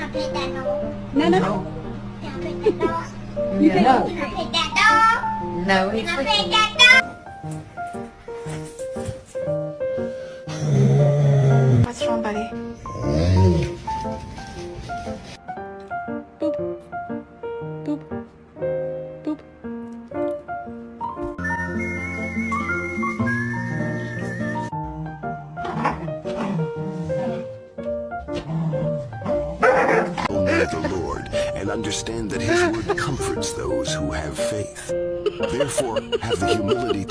I pet that dog. No. Can I pet that dog? You No. Can I pet that dog? No, Can he's I with pet you. that dog? What's wrong, buddy? Boop. Boop. Boop. Know the Lord and understand that His word comforts those who have faith. Therefore, have the humility